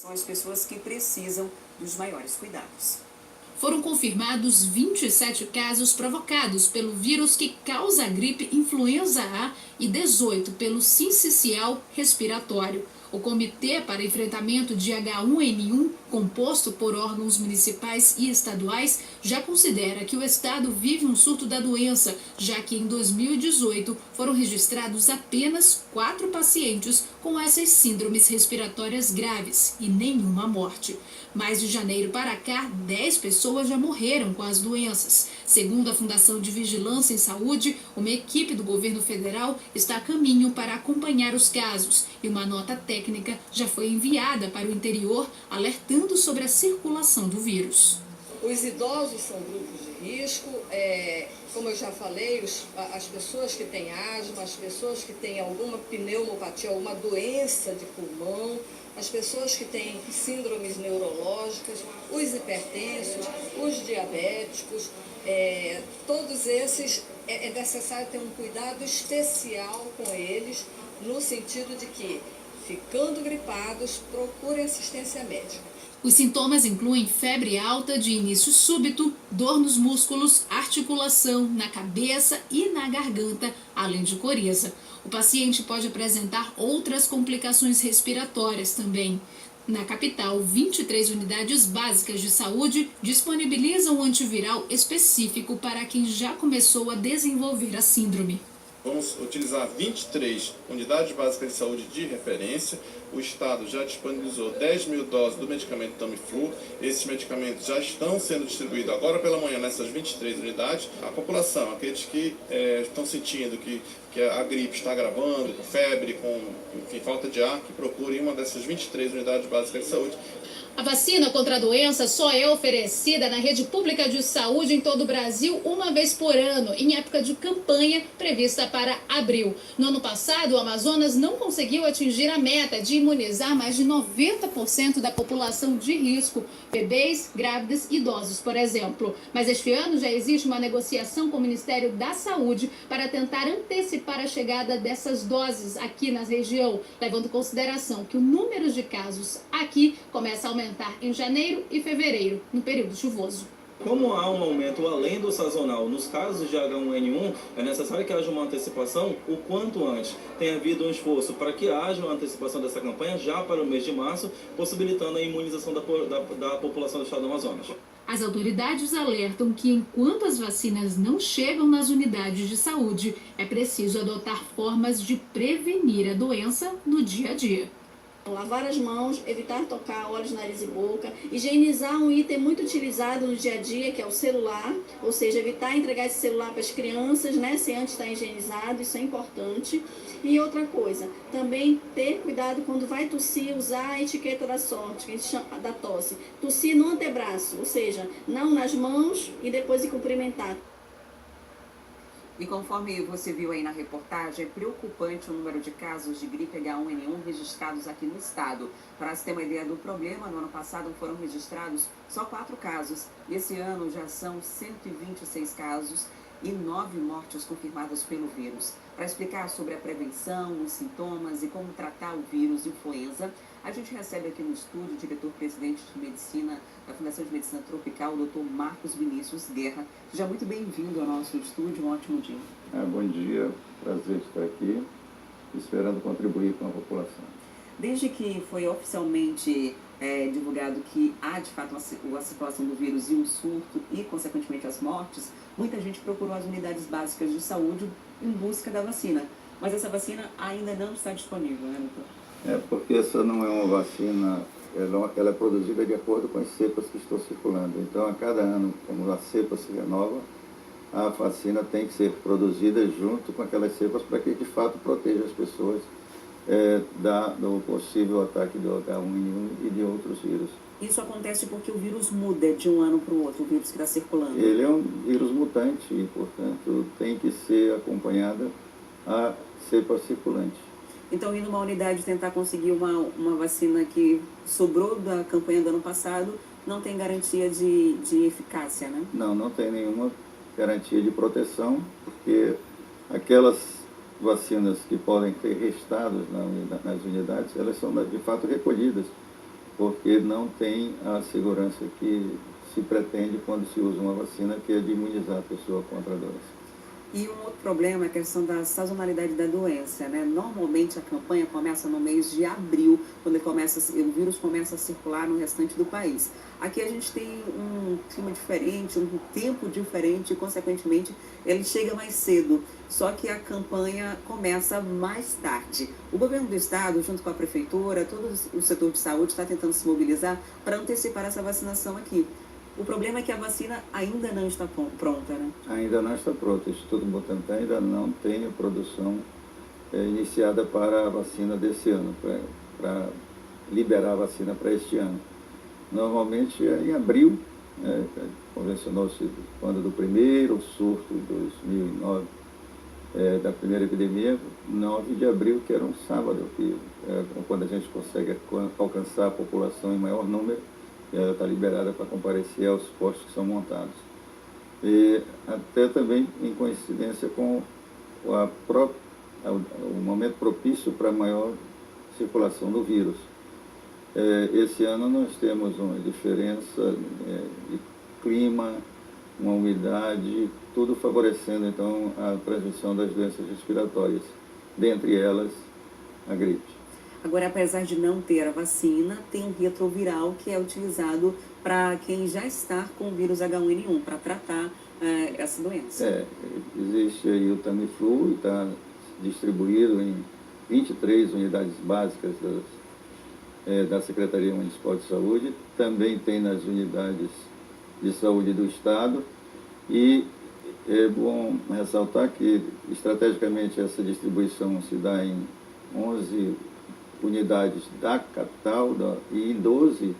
São as pessoas que precisam dos maiores cuidados. Foram confirmados 27 casos provocados pelo vírus que causa a gripe influenza A e 18 pelo sincicial respiratório. O Comitê para Enfrentamento de H1N1, composto por órgãos municipais e estaduais, já considera que o estado vive um surto da doença, já que em 2018 foram registrados apenas 4 pacientes com essas síndromes respiratórias graves e nenhuma morte. Mas de janeiro para cá, 10 pessoas já morreram com as doenças. Segundo a Fundação de Vigilância em Saúde, uma equipe do governo federal está a caminho para acompanhar os casos e uma nota técnica já foi enviada para o interior, alertando sobre a circulação do vírus. Os idosos são grupos de risco, como eu já falei, as pessoas que têm asma, as pessoas que têm alguma pneumopatia, alguma doença de pulmão, as pessoas que têm síndromes neurológicas, os hipertensos, os diabéticos, todos esses é necessário ter um cuidado especial com eles, no sentido de que, ficando gripados, procurem assistência médica. Os sintomas incluem febre alta de início súbito, dor nos músculos, articulação, na cabeça e na garganta, além de coriza. O paciente pode apresentar outras complicações respiratórias também. Na capital, 23 unidades básicas de saúde disponibilizam um antiviral específico para quem já começou a desenvolver a síndrome. Vamos utilizar 23 unidades básicas de saúde de referência. O Estado já disponibilizou 10 mil doses do medicamento Tamiflu. Esses medicamentos já estão sendo distribuídos agora pela manhã nessas 23 unidades. A população, aqueles que estão sentindo que a gripe está agravando, com febre, com falta de ar, que procurem uma dessas 23 unidades básicas de saúde. A vacina contra a doença só é oferecida na rede pública de saúde em todo o Brasil uma vez por ano, em época de campanha prevista para abril. No ano passado, o Amazonas não conseguiu atingir a meta de imunizar mais de 90% da população de risco, bebês, grávidas e idosos, por exemplo. Mas este ano já existe uma negociação com o Ministério da Saúde para tentar antecipar a chegada dessas doses aqui na região, levando em consideração que o número de casos aqui começa a aumentar em janeiro e fevereiro, no período chuvoso. Como há um aumento além do sazonal nos casos de H1N1, é necessário que haja uma antecipação o quanto antes. Tem havido um esforço para que haja uma antecipação dessa campanha já para o mês de março, possibilitando a imunização da população do estado do Amazonas. As autoridades alertam que enquanto as vacinas não chegam nas unidades de saúde, é preciso adotar formas de prevenir a doença no dia a dia. Lavar as mãos, evitar tocar olhos, nariz e boca, higienizar um item muito utilizado no dia a dia, que é o celular, ou seja, evitar entregar esse celular para as crianças, né, sem antes estar higienizado, isso é importante. E outra coisa, também ter cuidado quando vai tossir, usar a etiqueta da sorte, que a gente chama da tosse. Tossir no antebraço, ou seja, não nas mãos e depois de cumprimentar. E conforme você viu aí na reportagem, é preocupante o número de casos de gripe H1N1 registrados aqui no estado. Para se ter uma ideia do problema, no ano passado foram registrados só 4 casos. Esse ano já são 126 casos e 9 mortes confirmadas pelo vírus. Para explicar sobre a prevenção, os sintomas e como tratar o vírus influenza, a gente recebe aqui no estúdio o diretor-presidente de Medicina da Fundação de Medicina Tropical, o Dr. Marcos Vinícius Guerra. Seja muito bem-vindo ao nosso estúdio, um ótimo dia. Bom dia, prazer estar aqui, esperando contribuir com a população. Desde que foi oficialmente divulgado que há, de fato, a circulação do vírus e um surto e, consequentemente, as mortes, muita gente procurou as unidades básicas de saúde em busca da vacina. Mas essa vacina ainda não está disponível, né, doutor? Porque essa não é uma vacina, ela é produzida de acordo com as cepas que estão circulando. Então, a cada ano, como a cepa se renova, a vacina tem que ser produzida junto com aquelas cepas para que, de fato, proteja as pessoas do possível ataque do H1N1 e de outros vírus. Isso acontece porque o vírus muda de um ano para o outro, o vírus que está circulando? Ele é um vírus mutante e, portanto, tem que ser acompanhada a cepa circulante. Então, ir numa unidade tentar conseguir uma vacina que sobrou da campanha do ano passado, não tem garantia de eficácia, né? Não tem nenhuma garantia de proteção, porque aquelas vacinas que podem ter restados nas unidades, elas são de fato recolhidas porque não tem a segurança que se pretende quando se usa uma vacina, que é de imunizar a pessoa contra a doença. E um outro problema é a questão da sazonalidade da doença, né? Normalmente a campanha começa no mês de abril, quando o vírus começa a circular no restante do país. Aqui a gente tem um clima diferente, um tempo diferente e, consequentemente, ele chega mais cedo. Só que a campanha começa mais tarde. O governo do estado, junto com a prefeitura, todo o setor de saúde está tentando se mobilizar para antecipar essa vacinação aqui. O problema é que a vacina ainda não está pronta, né? Ainda não está pronta. O Instituto Butantan ainda não tem a produção iniciada para a vacina desse ano, para liberar a vacina para este ano. Normalmente é em abril, convencionou-se quando do primeiro surto, em 2009, da primeira epidemia, 9 de abril, que era um sábado, que quando a gente consegue alcançar a população em maior número, ela está liberada para comparecer aos postos que são montados. E até também em coincidência com o momento propício para a maior circulação do vírus. Esse ano nós temos uma diferença de clima, uma umidade, tudo favorecendo então a transmissão das doenças respiratórias, dentre elas a gripe. Agora, apesar de não ter a vacina, tem um retroviral que é utilizado para quem já está com o vírus H1N1, para tratar essa doença. Existe aí o Tamiflu, está distribuído em 23 unidades básicas da Secretaria Municipal de Saúde, também tem nas unidades de saúde do Estado, e é bom ressaltar que, estrategicamente, essa distribuição se dá em 11 unidades da capital e em 12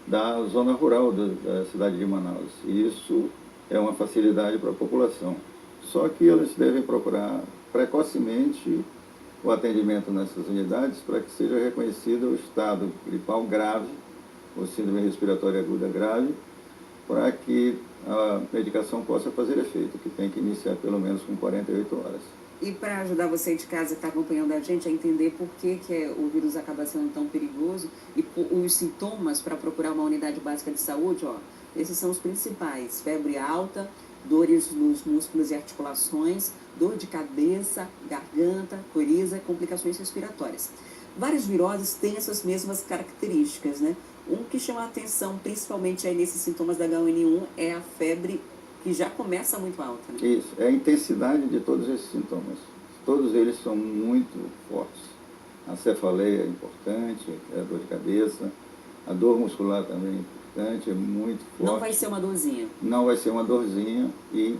da zona rural da cidade de Manaus. E isso é uma facilidade para a população. Só que elas devem procurar precocemente o atendimento nessas unidades para que seja reconhecido o estado gripal grave, ou síndrome respiratória aguda grave, para que a medicação possa fazer efeito, que tem que iniciar pelo menos com 48 horas. E para ajudar você de casa que está acompanhando a gente a entender por que o vírus acaba sendo tão perigoso e os sintomas para procurar uma unidade básica de saúde, esses são os principais: febre alta, dores nos músculos e articulações, dor de cabeça, garganta, coriza, complicações respiratórias. Várias viroses têm essas mesmas características, né? Um que chama a atenção, principalmente aí nesses sintomas da H1N1, é a febre, que já começa muito alta, né? Isso, é a intensidade de todos esses sintomas. Todos eles são muito fortes. A cefaleia é importante, a dor de cabeça, a dor muscular também é importante, é muito forte. Não vai ser uma dorzinha? Não vai ser uma dorzinha e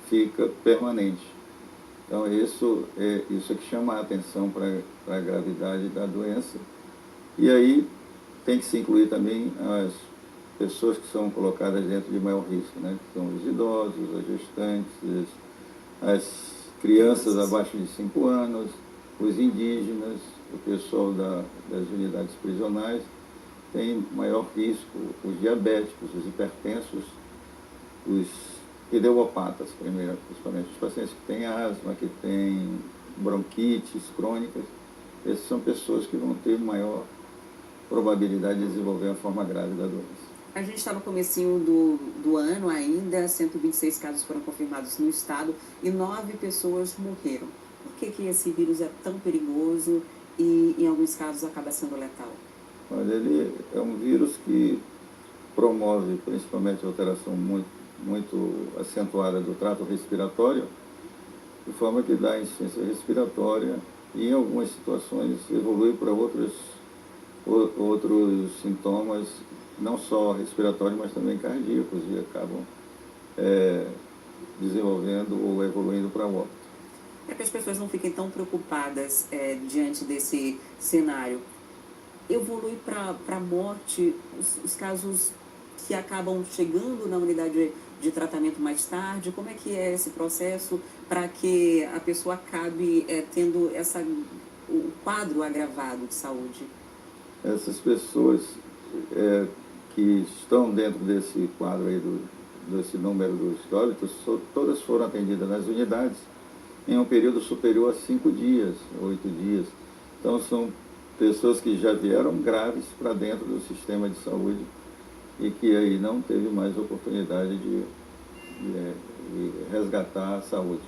fica permanente. Então isso que chama a atenção para a gravidade da doença. E aí tem que se incluir também as pessoas que são colocadas dentro de maior risco, né? Que são os idosos, as gestantes, as crianças abaixo de 5 anos, os indígenas, o pessoal das unidades prisionais, tem maior risco, os diabéticos, os hipertensos, os pneumopatas, principalmente os pacientes que têm asma, que têm bronquites crônicas. Essas são pessoas que vão ter maior probabilidade de desenvolver a forma grave da doença. A gente está no comecinho do ano ainda, 126 casos foram confirmados no estado e 9 pessoas morreram. Por que esse vírus é tão perigoso e, em alguns casos, acaba sendo letal? Olha, ele é um vírus que promove principalmente a alteração muito acentuada do trato respiratório, de forma que dá insuficiência respiratória e, em algumas situações, evolui para outros sintomas, não só respiratórios, mas também cardíacos, e acabam desenvolvendo ou evoluindo para o óbito. Para que as pessoas não fiquem tão preocupadas diante desse cenário, evolui para a morte os casos que acabam chegando na unidade de tratamento mais tarde? Como é que é esse processo para que a pessoa acabe tendo o quadro agravado de saúde? Essas pessoas que estão dentro desse quadro aí desse número dos óbitos, todas foram atendidas nas unidades em um período superior a 5 dias, 8 dias. Então são pessoas que já vieram graves para dentro do sistema de saúde e que aí não teve mais oportunidade de resgatar a saúde.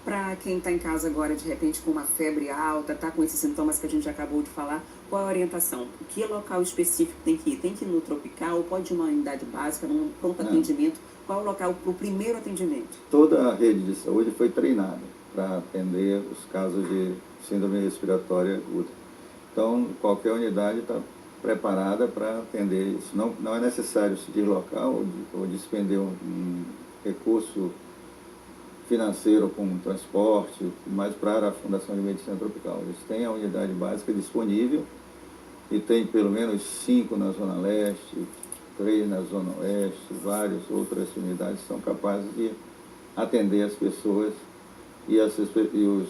Para quem está em casa agora, de repente, com uma febre alta, está com esses sintomas que a gente acabou de falar, qual é a orientação? Que local específico tem que ir? Tem que ir no Tropical? Pode ir numa unidade básica, num pronto atendimento? Qual o local para o primeiro atendimento? Toda a rede de saúde foi treinada para atender os casos de síndrome respiratória aguda. Então, qualquer unidade está preparada para atender isso. Não é necessário se deslocar ou despender um recurso financeiro com transporte, mas para a Fundação de Medicina Tropical. Eles têm a unidade básica disponível e tem pelo menos 5 na Zona Leste, 3 na Zona Oeste, várias outras unidades são capazes de atender as pessoas e os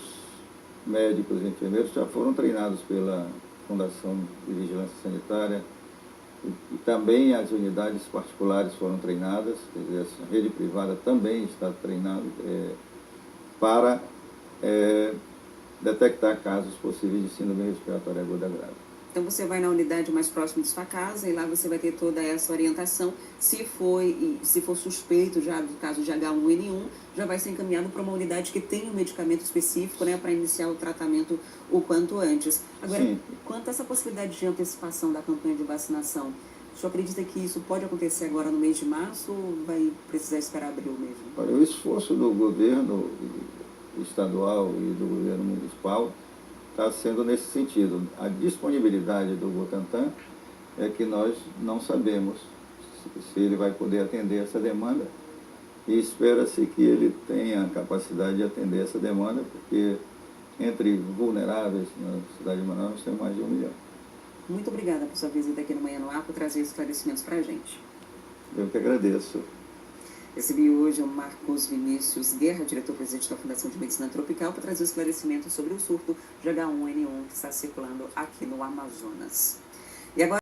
médicos e enfermeiros já foram treinados pela Fundação de Vigilância Sanitária e também as unidades particulares foram treinadas, quer dizer, a rede privada também está treinada para detectar casos possíveis de síndrome respiratória aguda grave. Então você vai na unidade mais próxima de sua casa e lá você vai ter toda essa orientação. Se for suspeito já do caso de H1N1, já vai ser encaminhado para uma unidade que tem um medicamento específico, né, para iniciar o tratamento o quanto antes. Agora, Sim. quanto a essa possibilidade de antecipação da campanha de vacinação, o senhor acredita que isso pode acontecer agora no mês de março ou vai precisar esperar abril mesmo? Olha, o esforço do governo estadual e do governo municipal está sendo nesse sentido. A disponibilidade do Butantan é que nós não sabemos se ele vai poder atender essa demanda e espera-se que ele tenha a capacidade de atender essa demanda, porque entre vulneráveis na cidade de Manaus tem mais de 1 milhão. Muito obrigada por sua visita aqui no Manhã no Ar, por trazer esclarecimentos para a gente. Eu que agradeço. Recebi hoje o Marcos Vinícius Guerra, diretor-presidente da Fundação de Medicina Tropical, para trazer esclarecimentos sobre o surto de H1N1 que está circulando aqui no Amazonas. E agora